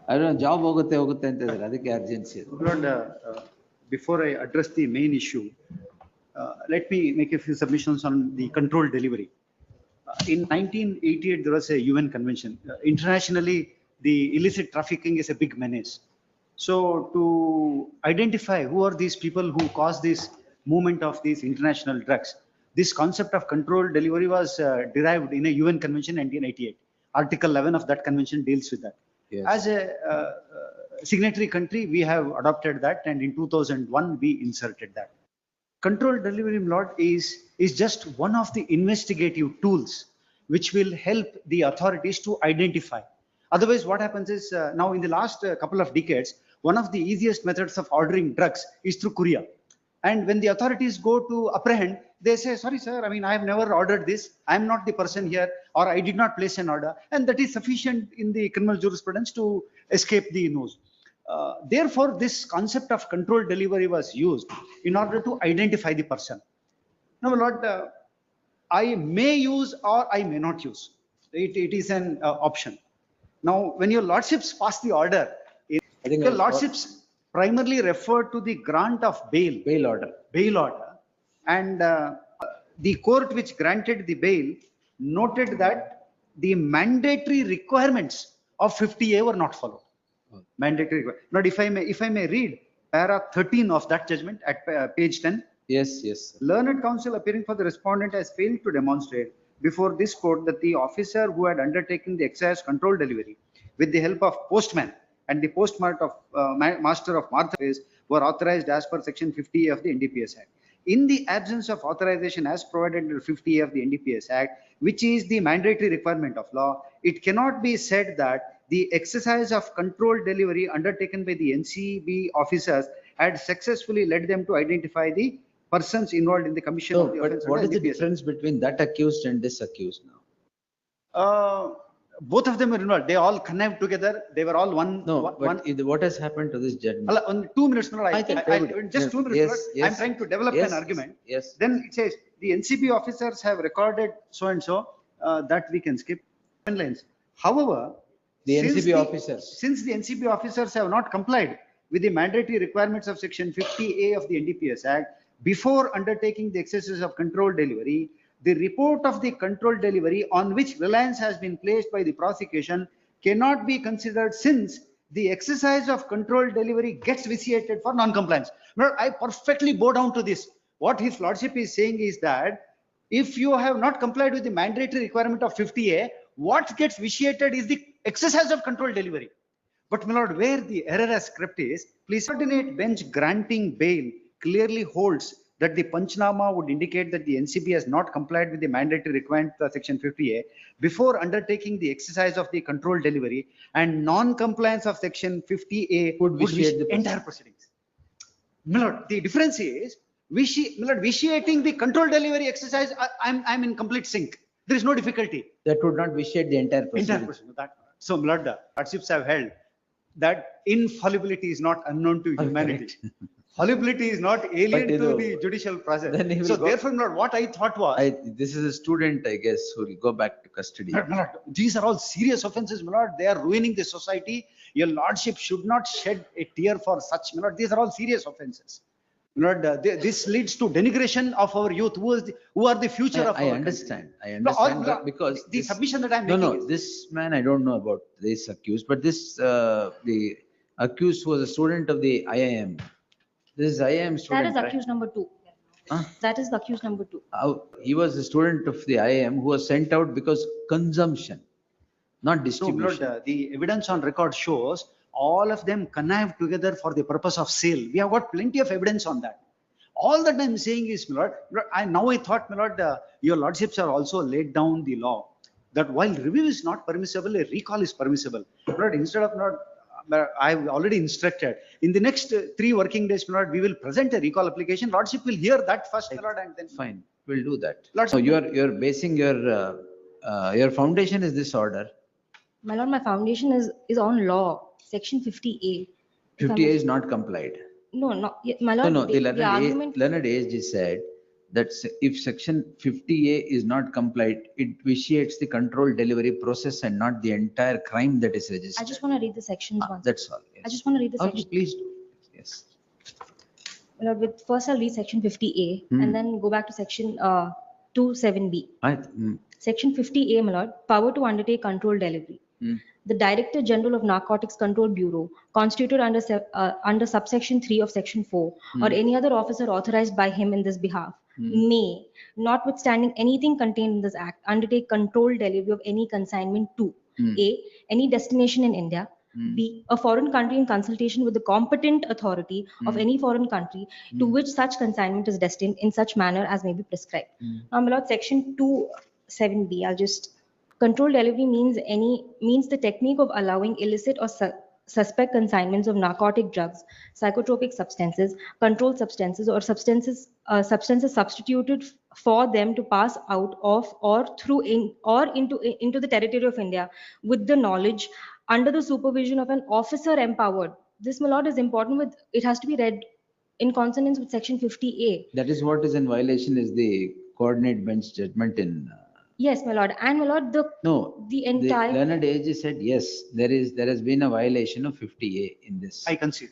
I don't know, job hogutte antidare, adakke urgency. Lord, before I address the main issue, let me make a few submissions on the controlled delivery. In 1988, there was a UN convention. Internationally, the illicit trafficking is a big menace. So to identify who are these people who cause this movement of these international drugs, this concept of controlled delivery was derived in a UN convention in 1988. Article 11 of that convention deals with that. Yes. As a signatory country, we have adopted that, and in 2001, we inserted that. Controlled delivery, Lord, is just one of the investigative tools which will help the authorities to identify. Otherwise, what happens is now in the last couple of decades, one of the easiest methods of ordering drugs is through courier. And when the authorities go to apprehend, they say, sorry, sir, I mean, I have never ordered this. I'm not the person here, or I did not place an order. And that is sufficient in the criminal jurisprudence to escape the nose. Therefore, this concept of controlled delivery was used in order to identify the person. Now, Lord, I may use or I may not use. It is an option. Now, when your lordships pass the order, I think your lordships primarily refer to the grant of bail. Bail order. Bail order. And the court which granted the bail noted that the mandatory requirements of 50A were not followed. Mandatory. But if I may read para 13 of that judgment at page 10. Yes, yes. Learned counsel appearing for the respondent has failed to demonstrate before this court that the officer who had undertaken the excise control delivery with the help of postman and the postmaster of Martha's were authorized as per section 50A of the NDPS Act. In the absence of authorization as provided under 50A of the NDPS Act, which is the mandatory requirement of law, it cannot be said that the exercise of controlled delivery undertaken by the NCB officers had successfully led them to identify the persons involved in the commission of the offense. What is the difference between that accused and this accused now? Both of them were involved. They all connived together. They were all one. No, what has happened to this judgment? Only 2 minutes. Just 2 minutes. Yes, yes. I'm trying to develop Yes, an argument. yes. Then it says the NCB officers have recorded so and so, that we can skip lines. However, The since NCB officers. Since the NCB officers have not complied with the mandatory requirements of section 50A of the NDPS Act, before undertaking the exercise of controlled delivery, the report of the controlled delivery on which reliance has been placed by the prosecution cannot be considered, since the exercise of controlled delivery gets vitiated for non-compliance. I perfectly bow down to this. What his lordship is saying is that if you have not complied with the mandatory requirement of 50A, what gets vitiated is the exercise of controlled delivery. But my lord, where the error has crept is, please, subordinate bench granting bail clearly holds that the Panchnama would indicate that the NCB has not complied with the mandatory requirement of section 50A before undertaking the exercise of the controlled delivery, and non-compliance of section 50A would vitiate the entire proceedings. My lord, the difference is, vitiating the controlled delivery exercise, I'm in complete sync. There is no difficulty. That would not vitiate the entire proceeding. So, my lord, the lordships have held that infallibility is not unknown to humanity. Fallibility is not alien to the judicial process. So therefore, Lord, what I thought was, this is a student, I guess, who will go back to custody. Lord, these are all serious offences, my lord. They are ruining the society. Your lordship should not shed a tear for such, my lord. These are all serious offences. Lord, this leads to denigration of our youth, who are the future of our understand. country. I understand. Because the submission that I'm making is, this man, I don't know about this accused, but this, the accused was a student of the IIM. This is IIM student. That is accused number 2. That is the accused number 2. He was a student of the IIM who was sent out because consumption, not distribution. So, Lord, the evidence on record shows all of them connived together for the purpose of sale. We have got plenty of evidence on that. All that I'm saying is, my lord, now I thought, my lord, your lordships have also laid down the law that while review is not permissible, a recall is permissible. Lord, instead of not, I've already instructed in the next 3 working days, my lord, we will present a recall application. Lordship will hear that first, my lord, and then fine, we'll do that. Lordship, so you're basing your foundation is this order. My lord, my foundation is on law, section 50A. 50A is not complied. No, my lord. No, the learned ASG said That's if section 50A is not complied, it vitiates the controlled delivery process and not the entire crime that is I registered. just want to read the sections once. That's all. I Yes. just want to read the Okay, section. please do. Yes. First I'll read section 50A Hmm. and then go back to section 27B. Hmm. Section 50A, my lord, power to undertake controlled delivery. Hmm. The Director General of Narcotics Control Bureau, constituted under subsection 3 of section 4, or any other officer authorized by him in this behalf, may, notwithstanding anything contained in this act, undertake controlled delivery of any consignment to A, any destination in India, B, a foreign country in consultation with the competent authority of any foreign country to which such consignment is destined in such manner as may be prescribed. Now, my lord, section 27B, I'll just controlled delivery means the technique of allowing illicit or suspect consignments of narcotic drugs, psychotropic substances, controlled substances, or substances substituted for them to pass out of or through into the territory of India with the knowledge under the supervision of an officer empowered. This, my lord, is important. It has to be read in consonance with section 50A. That is what is in violation is the coordinate bench judgment in. Yes, my lord. And my lord, No, the entire. the learned AG said, yes, there has been a violation of 50A in this. I concede.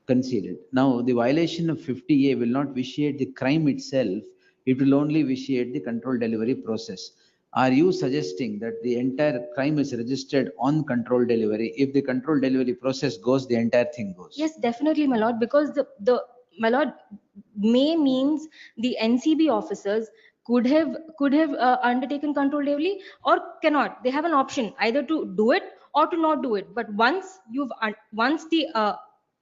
Conceded. Now, the violation of 50A will not vitiate the crime itself. It will only vitiate the controlled delivery process. Are you suggesting that the entire crime is registered on controlled delivery? If the controlled delivery process goes, the entire thing goes. Yes, definitely, my lord, because my lord, may means the NCB officers could have undertaken control delivery or cannot. They have an option either to do it or to not do it. But once the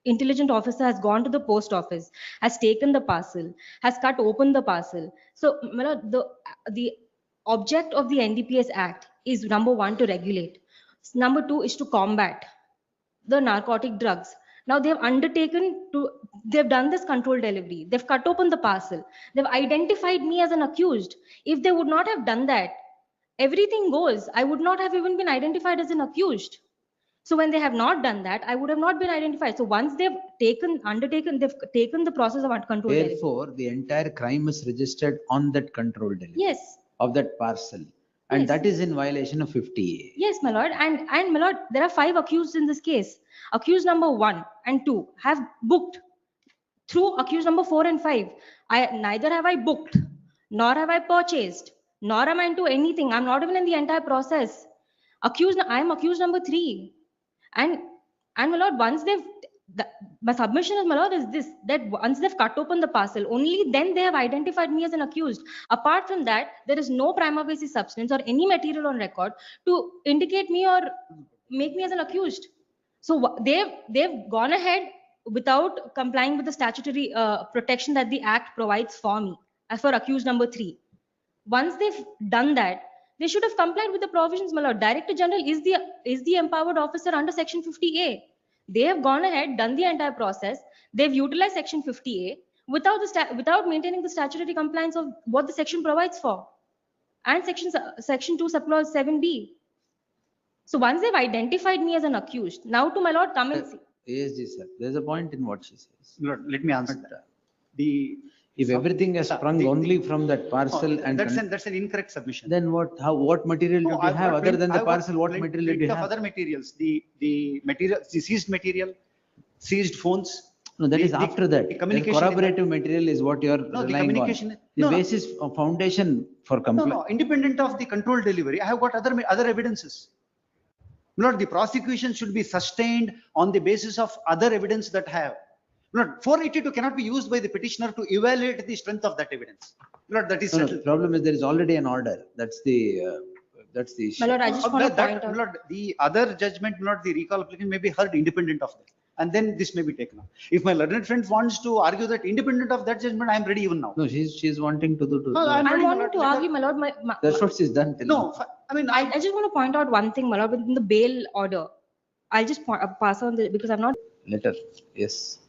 intelligent officer has gone to the post office, has taken the parcel, has cut open the parcel. So, my lord, the object of the NDPS Act is number one, to regulate. Number two is to combat the narcotic drugs. Now they've done this controlled delivery. They've cut open the parcel. They've identified me as an accused. If they would not have done that, everything goes. I would not have even been identified as an accused. So when they have not done that, I would have not been identified. So once they've taken the process of controlled delivery. Therefore, the entire crime is registered on that controlled delivery. Yes. Of that parcel. And Yes. that is in violation of 50A. Yes, my lord. And my lord, there are 5 accused in this case. Accused number 1 and 2 have booked through accused number 4 and 5. Neither have I booked, nor have I purchased, nor am I into anything. I'm not even in the entire process. I am accused number 3. And my lord, my submission is, my lord, is this, that once they've cut open the parcel, only then they have identified me as an accused. Apart from that, there is no prima facie substance or any material on record to indicate me or make me as an accused. So they've gone ahead without complying with the statutory protection that the Act provides for me, as for accused number 3. Once they've done that, they should have complied with the provisions, my lord. Director General is the empowered officer under section 50A. They have gone ahead, done the entire process. They've utilized section 50A without maintaining the statutory compliance of what the section provides for, and section 2 subclause 7B. So once they've identified me as an accused, now to my lord, come and see. ASG sir, there's a point in what she says. Lord, let me answer But, that. If everything has sprung only from that parcel and. That's an incorrect submission. Then what material No, did you I've have got other than the I've got parcel? What material did you of have? other materials, the material, the seized material, seized phones. No, that is the- after that. the The communication- corroborative material is what you are No, the relying on. communication- The no, no. basis of foundation for No, complaint. no, independent of the controlled delivery, I have got other evidences. Lord, the prosecution should be sustained on the basis of other evidence that have. Lord, 482 cannot be used by the petitioner to evaluate the strength of that evidence. Lord, that is No, no, the settled. problem is there is already an order. That's the issue. My lord, I just want to That- point out. Lord, the other judgment, Lord, the recall application may be heard independent of that. And then this may be taken up. If my learned friend wants to argue that independent of that judgment, I am ready even now. No, she's wanting to do. No, I'm I'm ready, my wanting lord. to Let her- argue, my lord, That's what she's done. till No, now. I mean, I just want to point out one thing, my lord, within the bail order. I'll just pass on because I'm not. Letter, yes.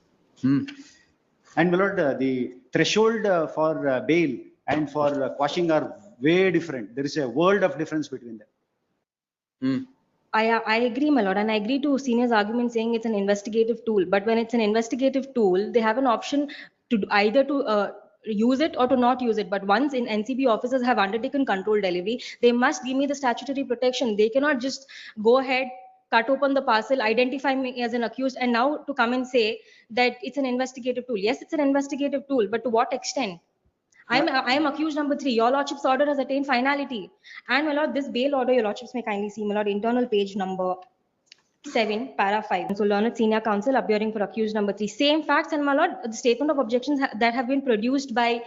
And my lord, the threshold for bail and for quashing are way different. There is a world of difference between them. I agree, my lord, and I agree to senior's argument saying it's an investigative tool. But when it's an investigative tool, they have an option to either to use it or to not use it. But once in NCB officers have undertaken control delivery, they must give me the statutory protection. They cannot just go ahead, cut open the parcel, identify me as an accused, and now to come and say that it's an investigative tool. Yes, it's an investigative tool, but to what extent? I am accused number 3. Your Lordship's order has attained finality. And my lord, this bail order, your Lordships may kindly see, my lord, internal page number 7, para 5. So learned senior counsel appearing for accused number 3. Same facts, and my lord, the statement of objections that have been produced by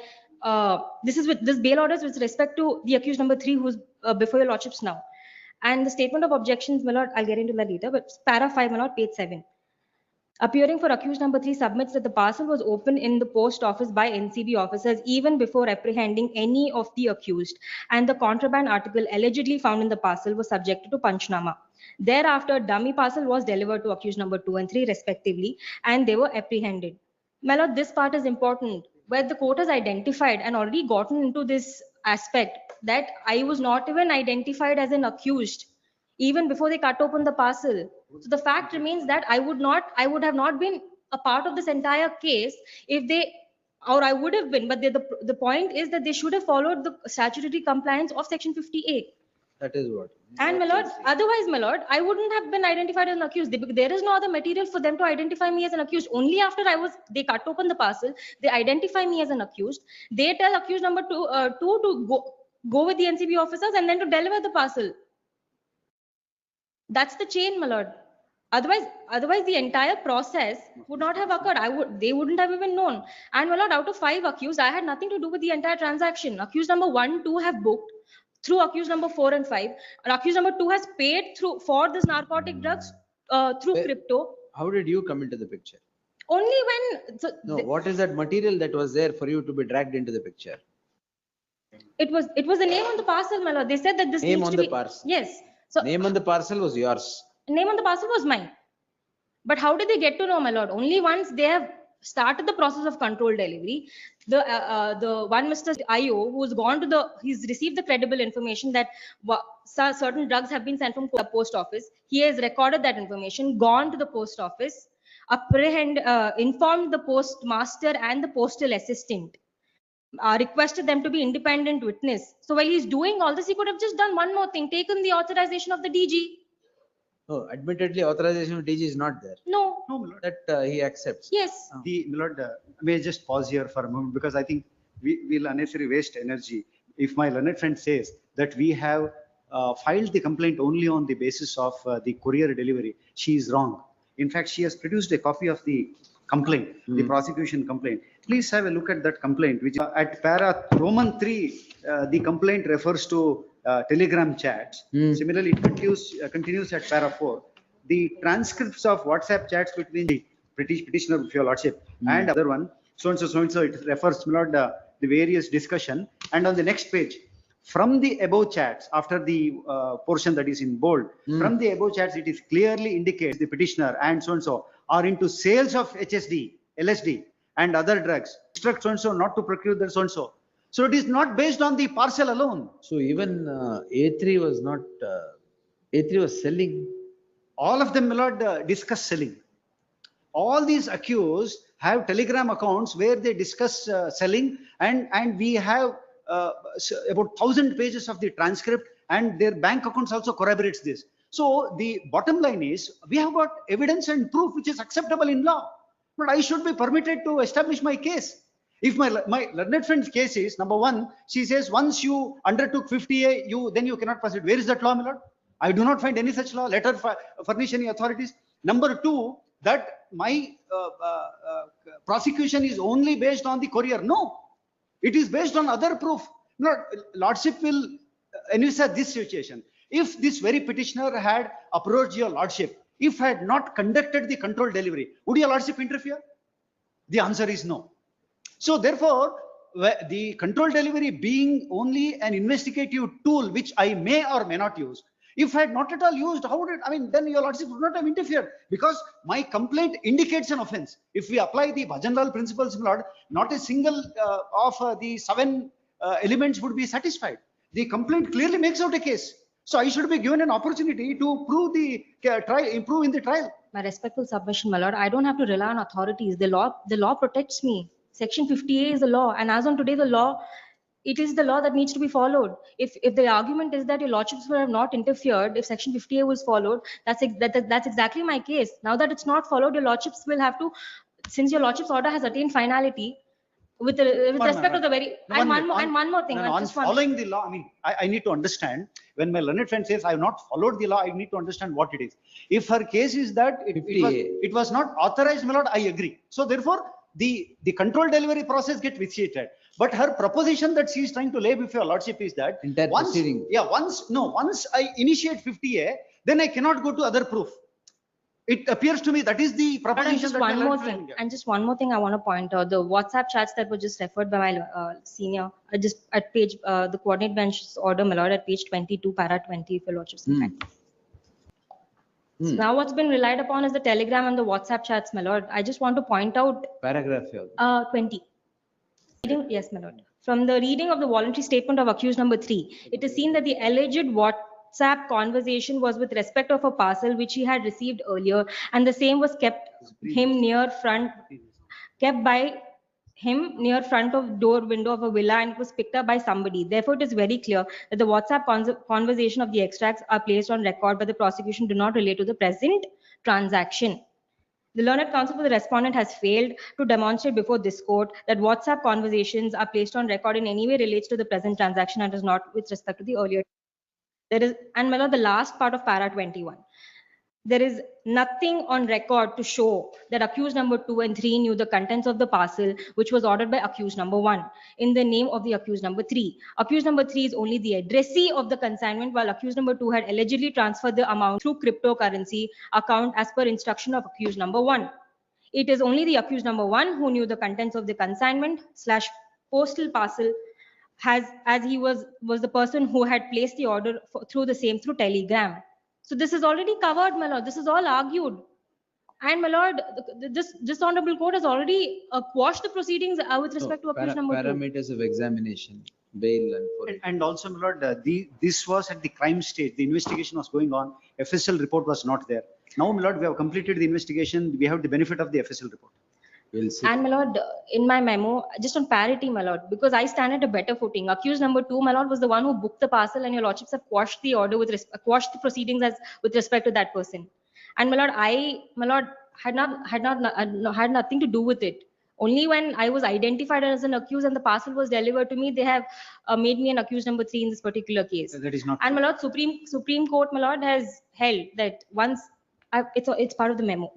this bail orders with respect to the accused number 3 who's before your Lordships now. And the statement of objections, my lord, I'll get into that later, but para 5, my lord, page 7. Appearing for accused number 3 submits that the parcel was opened in the post office by NCB officers even before apprehending any of the accused, and the contraband article allegedly found in the parcel was subjected to Panchnama. Thereafter, dummy parcel was delivered to accused number 2 and 3 respectively, and they were apprehended. My lord, this part is important, where the court has identified and already gotten into this aspect that I was not even identified as an accused even before they cut open the parcel. So the fact remains that I would have not been a part of this entire case if they, or I would have been, but the point is that they should have followed the statutory compliance of section 50A. That is what. And my lord, otherwise, my lord, I wouldn't have been identified as an accused. There is no other material for them to identify me as an accused. Only after they cut open the parcel, they identify me as an accused. They tell accused number 2 to go with the NCB officers and then to deliver the parcel. That's the chain, my lord. Otherwise, the entire process would not have occurred. They wouldn't have even known. And my lord, out of 5 accused, I had nothing to do with the entire transaction. Accused number 1, 2 have booked through accused number 4 and 5. And accused number 2 has paid for this narcotic drugs through crypto. How did you come into the picture? Only when. No, what is that material that was there for you to be dragged into the picture? It was the name on the parcel, my lord. They said that this Name needs on to the be. parcel. Yes. So name on the parcel was yours. name on the parcel was mine. But how did they get to know, my lord? Only once they have started the process of control delivery, the one Mr. IO who's gone to he's received the credible information that certain drugs have been sent from the post office. He has recorded that information, gone to the post office, informed the postmaster and the postal assistant. Requested them to be independent witness. So while he's doing all this, he could have just done one more thing, taken the authorization of the DG. No, admittedly, authorization of DG is not there. No. No, my lord. That he accepts. Yes. My lord, may I just pause here for a moment, because I think we will unnecessarily waste energy. If my learned friend says that we have filed the complaint only on the basis of the courier delivery, she is wrong. In fact, she has produced a copy of the complaint, the prosecution complaint. Please have a look at that complaint, which at para Roman 3, the complaint refers to Telegram chats. Similarly, it continues at para 4. The transcripts of WhatsApp chats between the British petitioner of your lordship and other one, so and so, it refers to the various discussion. And on the next page, from the above chats, after the portion that is in bold, from the above chats, it is clearly indicates the petitioner and so are into sales of HSD, LSD and other drugs. Instruct so not to procure that so. So it is not based on the parcel alone. So even A3 was not, A3 was selling. All of them, my lord, discuss selling. All these accused have Telegram accounts where they discuss selling, and we have about 1,000 pages of the transcript, and their bank accounts also corroborates this. So the bottom line is we have got evidence and proof which is acceptable in law, but I should be permitted to establish my case. If my learned friend's case is, number 1, she says once you undertook 50A, then you cannot proceed. Where is that law, my lord? I do not find any such law. Let her furnish any authorities. Number 2, that my prosecution is only based on the courier. No, it is based on other proof. No, lordship will envisage this situation. If this very petitioner had approached your lordship, if had not conducted the control delivery, would your lordship interfere? The answer is no. So therefore, the control delivery being only an investigative tool, which I may or may not use, if I had not at all used, how would it, then your lordship would not have interfered, because my complaint indicates an offense. If we apply the Bhajanlal principles, my lord, not a single of the 7 elements would be satisfied. The complaint clearly makes out a case. So I should be given an opportunity to prove the improve in the trial. My respectful submission, my lord, I don't have to rely on authorities. The law protects me. Section 50A is the law, and as on today, the law, it is the law that needs to be followed. If the argument is that your lordships would have not interfered if Section 50A was followed, that's exactly my case. Now that it's not followed, your lordships will have to, since your lordship's order has attained finality, with respect to the very, and one more thing. No, on following the law, I mean, I need to understand, when my learned friend says I have not followed the law, I need to understand what it is. If her case is that it was not authorized, my lord, I agree. So therefore, the control delivery process gets vitiated. But her proposition that she is trying to lay before your lordship is that once I initiate 50A, then I cannot go to other proof. It appears to me that is the proposition. And just one more thing I want to point out, the WhatsApp chats that were just referred by my senior, just at page, the coordinate bench's order, my lord, at page 22, para 20, if your lordship. So now what's been relied upon is the telegram and the WhatsApp chats, my lord. I just want to point out paragraph 20. Yes, my lord. From the reading of the voluntary statement of accused number 3, it is seen that the alleged WhatsApp conversation was with respect of a parcel which he had received earlier, and the same was kept by him near front of door window of a villa, and it was picked up by somebody. Therefore, it is very clear that the WhatsApp conversation of the extracts are placed on record by the prosecution do not relate to the present transaction. The learned counsel for the respondent has failed to demonstrate before this court that WhatsApp conversations are placed on record in any way relates to the present transaction and does not with respect to the earlier. There is, and my lord, the last part of para 21. There is nothing on record to show that accused number 2 and 3 knew the contents of the parcel which was ordered by accused number 1 in the name of the accused number 3. Accused number 3 is only the addressee of the consignment, while accused number 2 had allegedly transferred the amount through cryptocurrency account as per instruction of accused number 1. It is only the accused number 1 who knew the contents of the consignment / postal parcel, as he was the person who had placed the order through telegram. So this is already covered, my lord. This is all argued. And my lord, this honorable court has already quashed the proceedings with respect to accused number 2. Parameters of examination, bail and also, my lord, this was at the crime stage. The investigation was going on. FSL report was not there. Now, my lord, we have completed the investigation. We have the benefit of the FSL report. We'll see. And my lord, in my memo, just on parity, my lord, because I stand at a better footing. Accused number 2, my lord, was the one who booked the parcel, and your lordships have quashed the order quashed the proceedings with respect to that person. And my lord, had nothing to do with it. Only when I was identified as an accused and the parcel was delivered to me, they have made me an accused number 3 in this particular case. That is not. And my lord, Supreme Court, my lord, has held that once it's part of the memo.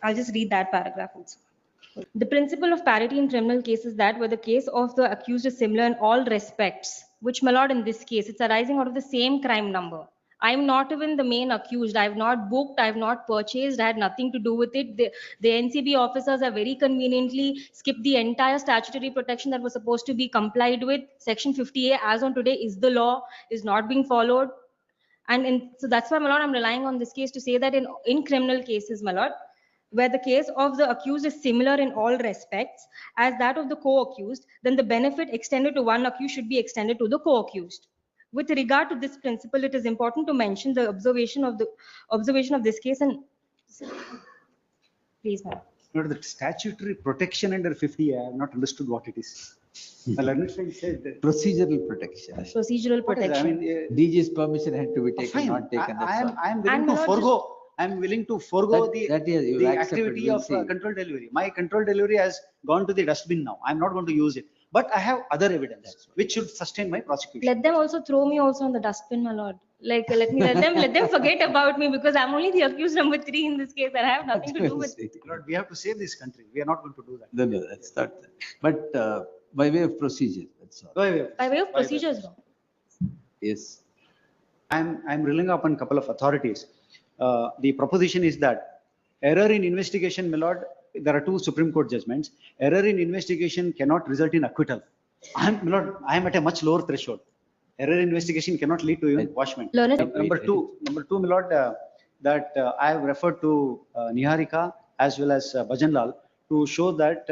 I'll just read that paragraph also. The principle of parity in criminal cases is that where the case of the accused is similar in all respects, which, my lord, in this case, it's arising out of the same crime number. I'm not even the main accused. I've not booked, I've not purchased, I had nothing to do with it. The NCB officers have very conveniently skipped the entire statutory protection that was supposed to be complied with. Section 50A, as on today, is the law, is not being followed. So that's why, my lord, I'm relying on this case to say that in criminal cases, my lord, where the case of the accused is similar in all respects as that of the co-accused, then the benefit extended to one accused should be extended to the co-accused. With regard to this principle, it is important to mention the observation of this case. And please, ma'am. The statutory protection under 50, I have not understood what it is. The learned friend said that procedural protection. Procedural protection. DG's permission had to be taken, not taken. I am willing to forego. I'm willing to forego the activity of control delivery. My control delivery has gone to the dustbin now. I'm not going to use it. But I have other evidence which should sustain my prosecution. Let them also throw me also in the dustbin, my lord. Like let them forget about me, because I'm only the accused number 3 in this case and I have nothing to do with it. Lord, we have to save this country. We are not going to do that. No, that's not that. But by way of procedure, that's all. By way of procedures, no. Yes. I'm relying upon a couple of authorities. The proposition is that error in investigation, my lord, there are 2 Supreme Court judgments. Error in investigation cannot result in acquittal. I am at a much lower threshold. Error in investigation cannot lead to even washment. Number two, my lord, that I have referred to Niharika as well as Bhajanlal to show that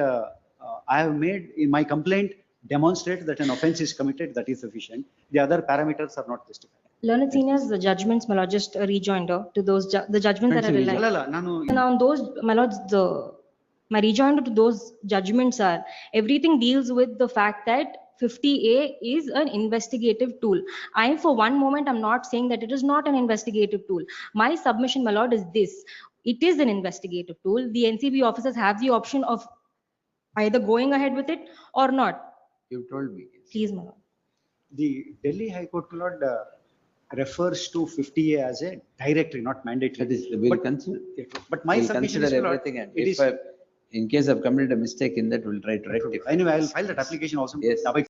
I have made in my complaint demonstrate that an offence is committed, that is sufficient. The other parameters are not justified. Learned seniors, the judgments, my lord, just a rejoinder to those the judgments that are relied. Now on those, my lords, My rejoinder to those judgments are, everything deals with the fact that 50A is an investigative tool. I, for one moment, I'm not saying that it is not an investigative tool. My submission, my lord, is this. It is an investigative tool. The NCB officers have the option of either going ahead with it or not. You told me. Yes. Please, my lord. The Delhi High Court, my lord, refers to 50A as a directory, not mandatory. That is, we'll But- consider. But my We'll submission consider is, my lord, everything, and it if is, in case I've committed a mistake in that, we'll try to rectify. anyway, I'll file that application also. Yes.